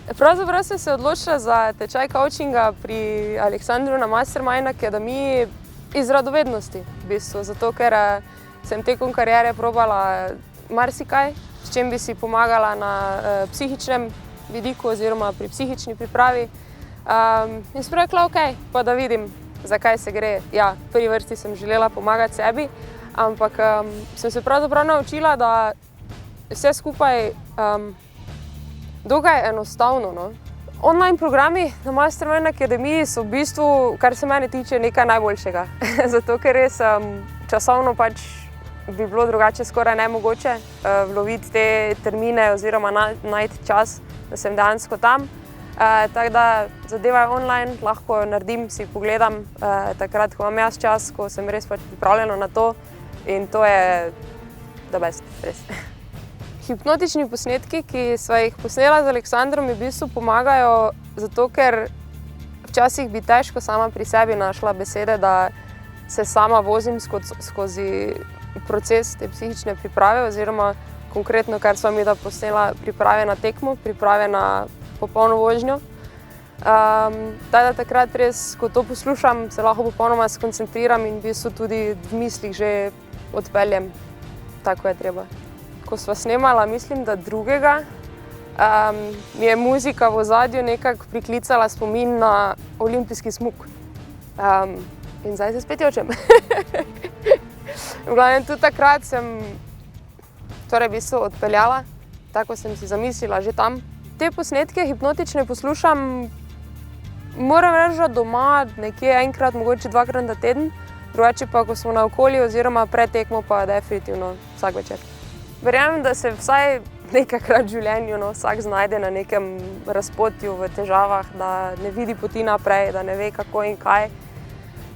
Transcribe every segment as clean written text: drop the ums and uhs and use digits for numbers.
Pravzaprav sem se odločila za tečaj coachinga pri Aleksandru na Mastermindu Academy iz radovednosti, v bistvu, zato ker sem tekom kariere probala marsikaj, s čim bi si pomagala na psihičnem vidiku oziroma pri psihični pripravi. In sem rekla, ok, pa da vidim, zakaj se gre. Ja, v prvi vrsti sem želela pomagati sebi, ampak sem se pravzaprav naučila, da vse skupaj dokaj enostavno, no. Online programi na Mastermindu Academy so v bistvu, kar se mene tiče, nekaj najboljšega. Zato, ker res časovno pač bi bilo drugače skoraj nemogoče loviti te termine oziroma najti čas, da sem dejansko tam. Tako da zadeva je online, lahko naredim, si pogledam takrat, ko imam jaz čas, ko sem res pač pripravljena na to in to je the best, res. Hipnotični posnetki, ki sva jih posnela z Aleksandrom, mi v bistvu pomagajo zato, ker včasih bi težko sama pri sebi našla besede, da se sama vozim skozi proces te psihične priprave oziroma konkretno, kar sva mi da posnela priprave na tekmo, priprave na popolno vožnjo. Takrat res, ko to poslušam, se lahko popolnoma skoncentriram in v bistvu tudi v mislih že odpeljem tako je treba. Ko sva snemala, mislim, da drugega, mi je muzika v ozadju nekako priklicala spomin na olimpijski smuk. In zdaj se spet jočem. V glavnem, tudi takrat sem v bistvu odpeljala, tako sem si zamislila že tam. Te posnetke hipnotične poslušam, moram reči, da doma nekje enkrat, mogoče dvakrat na teden, drugače pa, ko smo na okolju oziroma pred tekmo, pa definitivno vsak večer. Verjamem, da se vsaj nekajkrat v življenju vsak znajde na nekem razpotju v težavah, da ne vidi poti naprej, da ne ve kako in kaj.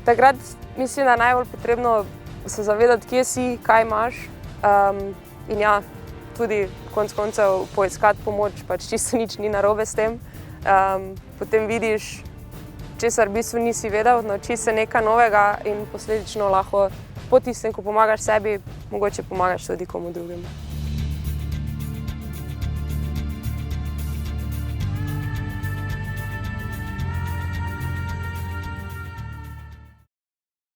Takrat mislim, da je najbolj potrebno se zavedati, kje si, kaj imaš in ja, tudi konec koncev poiskati pomoč, pač čisto nič ni narobe s tem. Potem vidiš, česar v bistvu nisi vedel, naučiš se nekaj novega in posledično lahko po tistem, ko pomagaš sebi, mogoče pomagaš tudi komu drugemu.